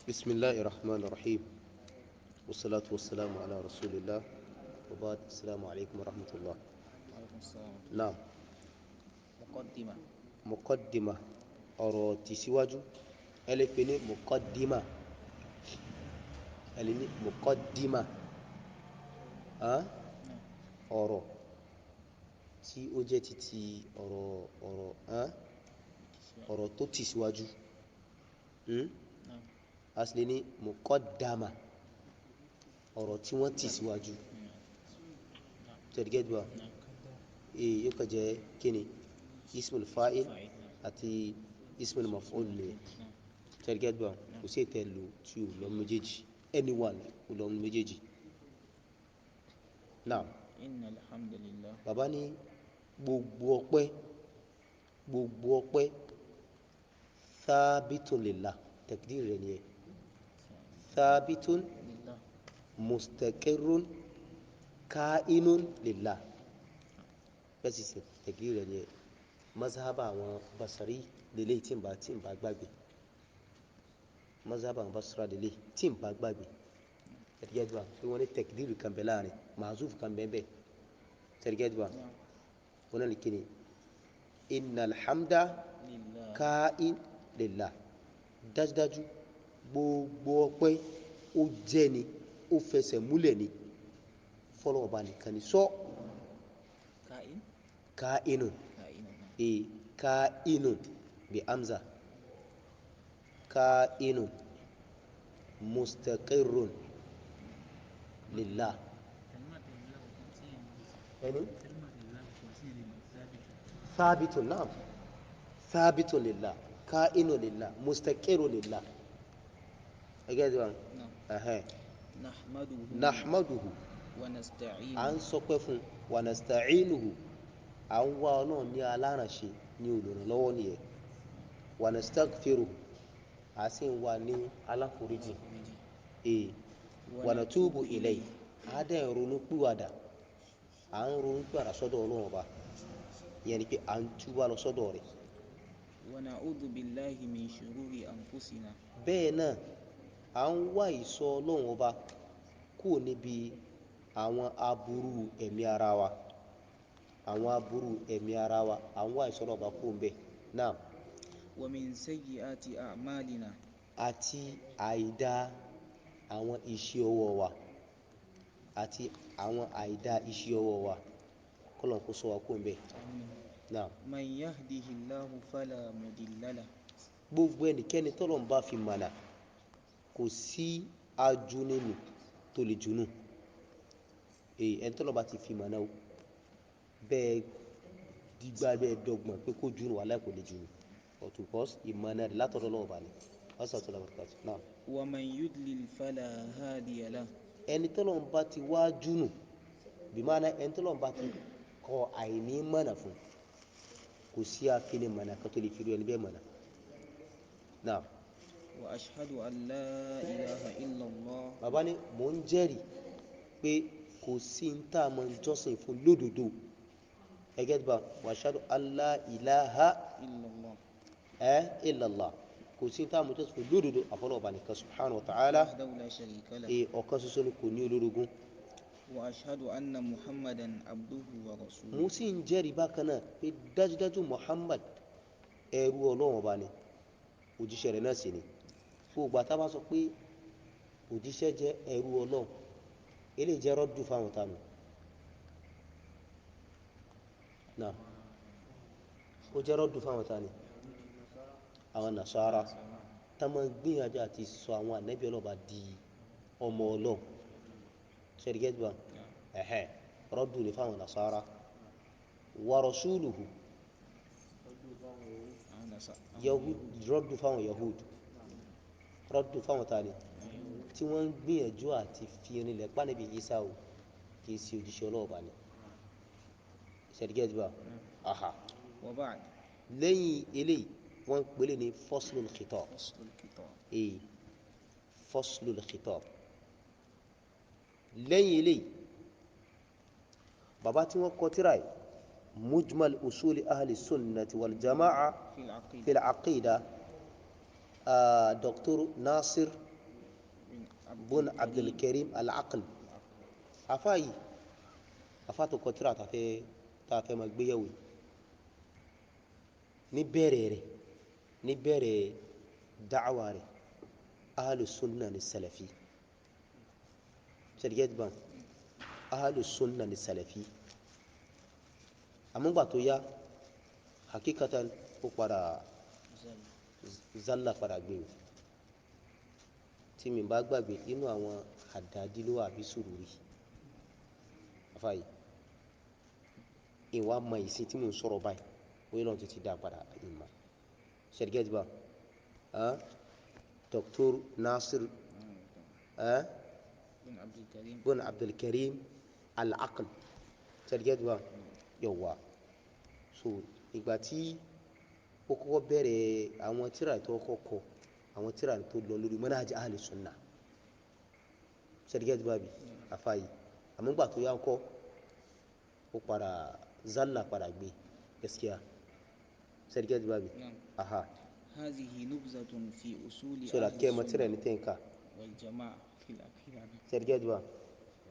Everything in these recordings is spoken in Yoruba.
بسم الله الرحمن الرحيم والصلاة والسلام على رسول الله وبعد السلام عليكم ورحمة الله. وعليكم السلام ورحمة الله. نعم. مقدمة. مقدمة ọ̀rọ̀ tìsíwájú ẹ lè pè ní muqaddima ẹ lè ní muqaddima ọ̀rọ̀ tí ó jẹ́ títí ọ̀rọ̀ tó tìsíwájú a sì lè ní muqaddama ọ̀rọ̀ tí wọ́n tìsíwájú tẹ̀lẹ́gẹ́dùá yóò kàn jẹ́ kíni ismul fa'il àti ismul maf'ul ni tẹ̀lẹ́gẹ́dùá kò sí ìtẹ̀lù tí ò lọ méjèèjì anyone ò lọ méjèèjì. Naam. Innal hamdalillah. Bàbá ní gbogbo ọpẹ́ thabitun lillah taqdir rẹ̀ nìyẹn thabitun Lillah. mustaqirrun kainun lillah bẹ́ẹ̀ sì ṣe taqdir rẹ̀ nìyẹn mazhaba àwọn basari lélẹ̀ tí n bá gbàgbé mazhaba àwọn basra lélẹ̀ tí n bá gbàgbé tẹ̀lẹ́gẹ́dùá pé wọ́n ní taqdir kan bẹ̀ láàrin mazuf kan bẹ́ẹ̀ bẹ́ẹ̀ tẹ̀lẹ́gẹ́dùá wọ́n ní kíni innal hamda Lillah. kain lillah dájúdájú gbogbo ọpẹ́ ó jẹ́ ni ó fẹsẹ̀ múlẹ̀ ni fọ́lọ́run Ọba nìkan ni sọ Kain. kainun Kain. kainun bi amza kainun mustaqirrun lillah ẹni thabitun naam thabitun lillah kainun lillah mustaqirrun lillah ẹgẹ́ tí wọn nahmaduhu wa nasta'inu. à ń sọpẹ́ fún wa nasta'inuhu à ń wá Ọlọ́run ní alárànṣe ní olùrànlọ́wọ́ nìyẹn wa nastaghfiruhu à sì ń wá ní aláforíjì wa natubu ilayhi à dẹ̀ ń ronú pìwàdà sọ́dọ̀ Ọlọ́run Ọba ìyẹn ni pé à ń túbà lọ sọ́dọ̀ rẹ̀. wa na'udhu billahi min shururi anfusina. bẹ́ẹ̀ náà à ń wá ìṣọ́ Ọlọ́run Ọba kúrò níbi àwọn aburú ẹ̀mí ara wa à ń wá ìṣọ́ Ọlọ́run Ọba kúrò ńbẹ̀ náà wa min sayyiati a'malina. àti àìdá àwọn iṣẹ́ ọwọ́ wa kọ́lọ́n kó ṣọ́ wa kúrò ńbẹ̀ náà. man yahdihillahu fala mudilla lahu. gbogbo ẹnikẹ́ni tọ́lọ́run bá fi mọ̀nà kò sí ajúnínú tó lè jùnú ẹni tọ́lọ́run bá ti fi mọ̀nà o bẹ́ẹ̀ dígbà bẹ́ẹ̀ dọ́gbọ̀n pé kó jùnú wà láì kò lè jùnú ọ̀tún bọ́s ìmọ̀nà rẹ̀ látọ̀dọ̀ lọ́wọ́ bá ní wàsàtọ̀ làbàkàtì náà. wa man yudlil fala hadiya lahu. ẹni tọ́lọ́run bá ti wá jùnú bí máa ná ẹni tọ́lọ́run bá ti kọ àìní mọ̀nà fún kò sí àfihàn mọ̀nà kan tó lè fi rú ẹni bẹ́ẹ̀ mọ̀nà náà. wa ashhadu an la ilaha illallah. bàbá ní mò ń jẹ́rìí pé kò sí ń tà mọ́ jọ́sìn fún lódodo ẹgẹ́ tí bá wa ashhadu an la ilaha illallah kò sí ń tà mọ́ jọ́sìn fún lódodo àfọlọ́ Ọba nìkan subhanahu wa ta'ala wahdahu la sharika lahu. ọ̀kan ṣoṣo ni kò ní olórogún. wa ashhadu anna muhammadan abduhu wa rasuluhu. mo sì ń jẹ́rìí bákan náà pé dájúdájú Muhammad ẹrú Ọlọ́run Ọba ni òjíṣẹ́ rẹ̀ náà sì ni gbogbo àtà bá sọ pé òjíṣẹ́ jẹ́ ẹrú Ọlọ́run eléyìí jẹ́ rọ́dù fáwọn tánù náà ó jẹ́ rọ́dù fáwọn tánù àwọn Nasara tá máa ń gbìyànjú àti sọ àwọn ànábì Ọlọ́run di ọmọ Ọlọ́run ṣẹ́dígẹ́dùbà rọ́dù ní fáwọn Nasara wa rasuluhu rọ́dù fáwọn Yahud rọ́dù fáwọn tani tí wọ́n ń gbìyànjú àti fi rinlẹ̀ pánibí Isa o kì í ṣe òjíṣẹ́ Ọlọ́ọ̀bá ni ṣẹ̀dígẹ́dùbà wa ba'd. lẹ́yìn eléyìí wọ́n ń pèlè ní faslul khitab faslul khitab lẹ́yìn eléyìí bàbá tí wọ́n kọ tírà yìí مجمل أصول أهل السنة والجماعة في العقيدة Dr. Nasir bun Abdul Karim Al-Aql afa yìí afa tó kọ tírà tá fẹ́ máa gbéyẹ̀wò ní bẹ̀rẹ̀ da'wa rẹ̀ ahlu sunna ni salafi ṣẹ̀dígẹ́tì ban ahlu sunna ni salafi àmúgbà tó yá hakikatan ó padà zalla padà gbé tí mi bá gbàgbé inú àwọn Haddadi ló wà bí Sururi afáyì ìwà mọ ìsìn tí mo ń sọ̀rọ̀ báyìí wọ́n lọ́n ti dá padà ìmọ̀ ṣẹ̀dígẹ́tì ban Dr. Nasir bun Abdul Karim Al-Aql ṣẹ̀dígẹ́tì ban yọ̀wà so ìgbà tí ó kọ́kọ́ bẹ̀rẹ̀ àwọn tírà tó kọ́kọ́ àwọn tírà tó lọ lórí manhaj ahli sunna ṣẹ̀dígẹ́tì bábí afáyì àmúgbà tó yá kọ́ ó padà zalla padà gbé gaskiya ṣẹ̀dígẹ́tì bábí aha هذه نبذة في أصول so la kema tírà ní tenka والجماعة في العقيدة ṣẹ̀dígẹ́tì bá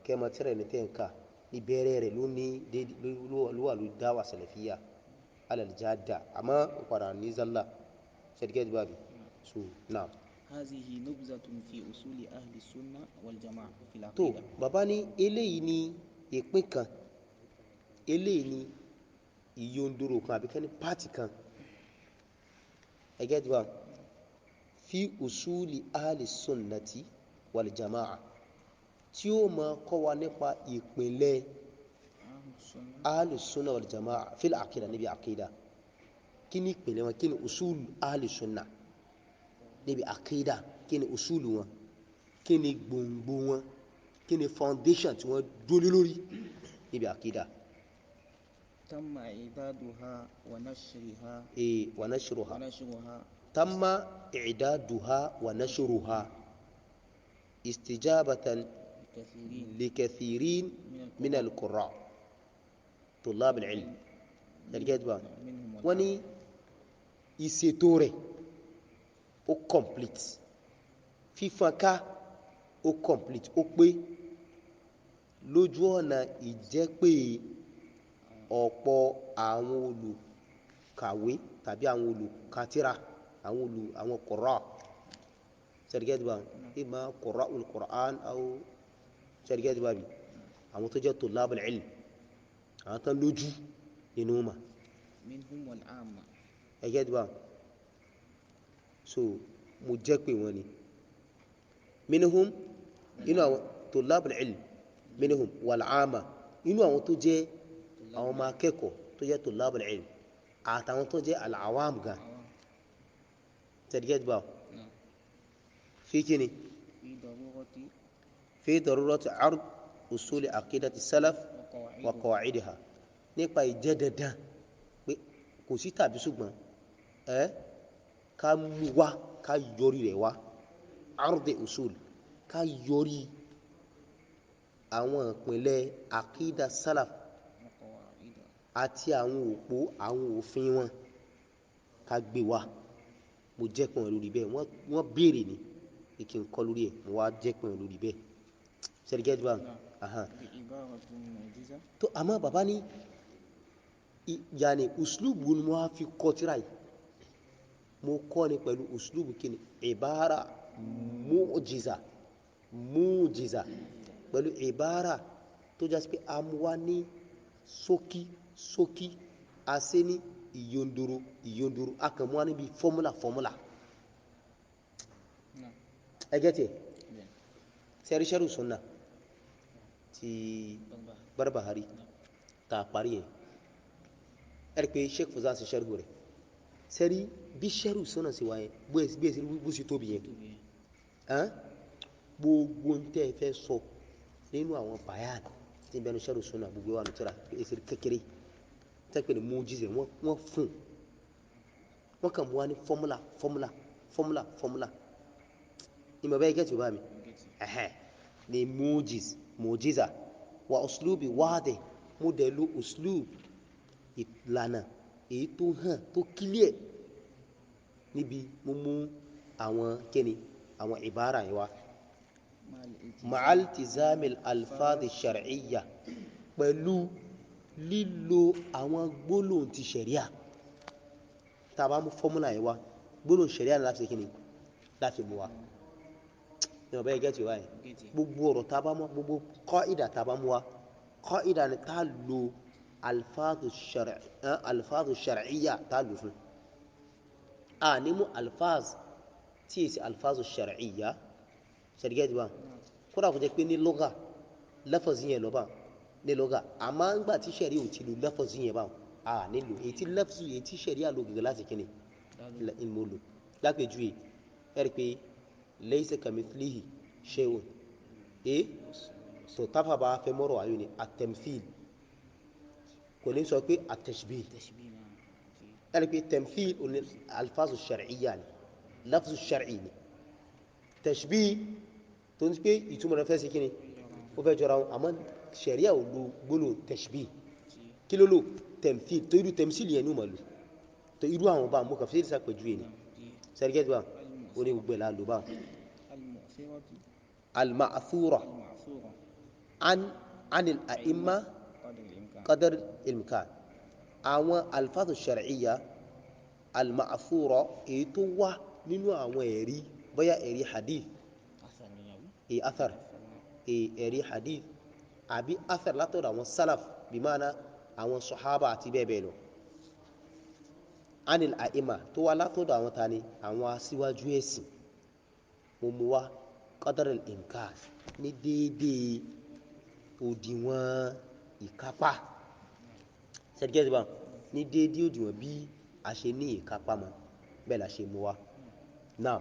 kema tírà ní tenka ní bẹ̀rẹ̀ rẹ̀ ló ní ló dáwà salafiya alal jadda àmọ́ ó padà ní zalla ṣẹ̀dígẹ́tì bábí so now هذه نبذة في أصول أهل السنة والجماعة في tó العقيدة bàbá ní eléyìí ní ìpín kan eléyìí ní ìyóndòrò kan àbíkẹ́ ní pàtì kan ẹgẹ́ tí wà fi usuli ahli sunnati wal jama'a tí ó ma kọ́ wa nípa ìpínlẹ̀ أهل السنة ahli sunna wal jama'a fil aqida níbi aqida kí ni ìpínlẹ̀ wọn kí ni usulu ahli sunna níbi aqida kí ni usulu wọn kí ni gbòǹgbò wọn kí ni foundation tí wọ́n dúró lórí níbi aqida تم إعدادها ونشرها ونشرها تم إعدادها ونشرها استجابة لكثيرين من القراء طلاب العلم wọ́n ní ìṣètò rẹ̀ ó complete fífọ́nká ó complete ó pé lójú ọ̀nà ìjẹ́pé ọ̀pọ̀ àwọn olùkàwé tàbí àwọn olùkàtírà àwọn qurra ṣẹ̀dígẹ́tì bá ìmá qurra'ul Qur'an àwọn ṣẹ̀dígẹ́tì bá bí àwọn tó jẹ́ tullabul ilm àwọn tán lójú nínú ma منهم والعامة ẹgẹ́tì bá so mo jẹ́ pé wọ́n ni minhum inú àwọn tullabul ilm minhum wal 'amma inú àwọn tó jẹ́ àwọn ọmọ akẹ́kọ̀ọ́ tó jẹ́ tullabul ilm àtàwọn tó jẹ́ al-awam gan ṣẹ̀dígẹ́tì bá fi kíni fi darurati 'ard usuli aqidati salaf wa qawa'idiha nípa ìjẹ́ dandan pé kò sí tàbí ṣùgbọ́n ká mú wá ká yọrí rẹ̀ wá 'ard usul ká yọrí àwọn ìpínlẹ̀ aqida salaf àti àwọn òpó àwọn òfin wọn ká gbé wá mo jẹ́ pé wọn lórí bẹ́ẹ̀ wọ́n béèrè ní kí n kọ́ lórí ẹ̀ mo wá jẹ́ pé wọn lórí bẹ́ẹ̀ ṣẹ́dígẹ́tì bá tó àmọ́ bàbá ní yàní uslubu ni mo wá fi kọ́ tíra yìí mo kọ́ ni pẹ̀lú uslubu kí ni ìbára mu'jiza pẹ̀lú ìbára tó jásí pé a mú wá ní ṣókí asé ní ìyóndoro akànmú wá níbi fọ́múlà ẹgẹ́ tí sẹ́ríṣẹ́rù sunna ti Barbahari ta parí ẹ̀ ẹ̀rí pé Sheikh Fawzan sí ṣẹ́rù rẹ̀ sẹ́rí bí ṣẹ́rù sunna sí wáyé bó sì tóbi yẹn gbogbo ń tẹ́ fẹ́ sọ nínú àwọn bayan tí ń bẹnu ṣẹ́rù sunna gbogbo wà nùtúrà èsìrí kékeré tẹ́pẹ̀ ní mu'jiza wọ́n fún wọ́n kàn mú wá ní fọ́múlà ìmọ̀ bẹ́ẹ̀ gẹ́tù bá mi ní mu'jiza wa uslubi wádẹ̀ mú dẹ̀ ló uslub ìlànà èyí tó hàn tó kílẹ̀ níbi mú àwọn kíni àwọn ìbára yìí wá مع ma'al tizamil alfadhi shar'iyya pẹ̀lú lílo àwọn gbólóhùn ti sharia tá bá mú formula yìí wá gbólóhùn sharia láti kíni láti mú wá no be get you why gbogbo ọ̀rọ̀ tá bá mú gbogbo qaida tá bá mú wá qaida ni tá lò alfadhu shar'iyya tá lò fún ni mú alfaz tí isi alfadhu shar'iyya ṣẹ̀dígẹ́ ìdíwá kódà kò jẹ́ pé ní lọ́gà lafaz yẹn lọ́ba ní lọ́gà àmọ́ ńgbà tí ṣẹ̀rí ò ti lò lafaz yẹn bá nílò èyí tí lafaz èyí tí ṣẹ̀rí àlò gẹ́gẹ́ láti kíni ìmọ̀ lò lápẹjú ẹ̀ ẹ̀rí pé laysa kamithlihi shay'un tó táfà bá fẹ́ mọ́rọ̀ ayé ni at-tamthil kò ní sọ pé at-tashbih ẹ̀rí pé tamthil ní alfazu shar'iyya ni lafzu shar'i ni tashbih tó ń pé ìtumọ̀ rẹ̀ fẹ́ sí kíni ó fẹ́ jọra wọn àmọ́ ṣẹ̀ríà ò lo gbólóhùn tashbih kí ló lò tamthil tó irú tamthil yẹn ní ìmọ̀ lò tó irú àwọn bá mú kàfí sí ìsàpẹ̀jú ẹni ṣẹ̀ríà tó bá ó ní gbogbo ẹ̀ láàlú bá al-ma'thura an al-a'imma qadar al-imkan àwọn alfadhu shar'iyya al-ma'thura èyí tó wá nínú àwọn ẹ̀rí bóyá ẹ̀rí hadith athar ẹ̀rí hadith àbí athar látọ̀dọ̀ àwọn salaf bí máa àwọn sahaba àti bẹ́ẹ̀ bẹ́ẹ̀ lọ anil a'imma tó wá látọ̀dọ̀ àwọn tani àwọn aṣíwájú ẹ̀sìn mo mú wá qadar al-imkan ní déédéé òdiwọ̀n ìkápá ṣẹ́díkẹ́ bá ní déédéé òdiwọ̀n bí a ṣe ní ìkápá mọ́ bẹ́ẹ̀ la ṣe mú wá now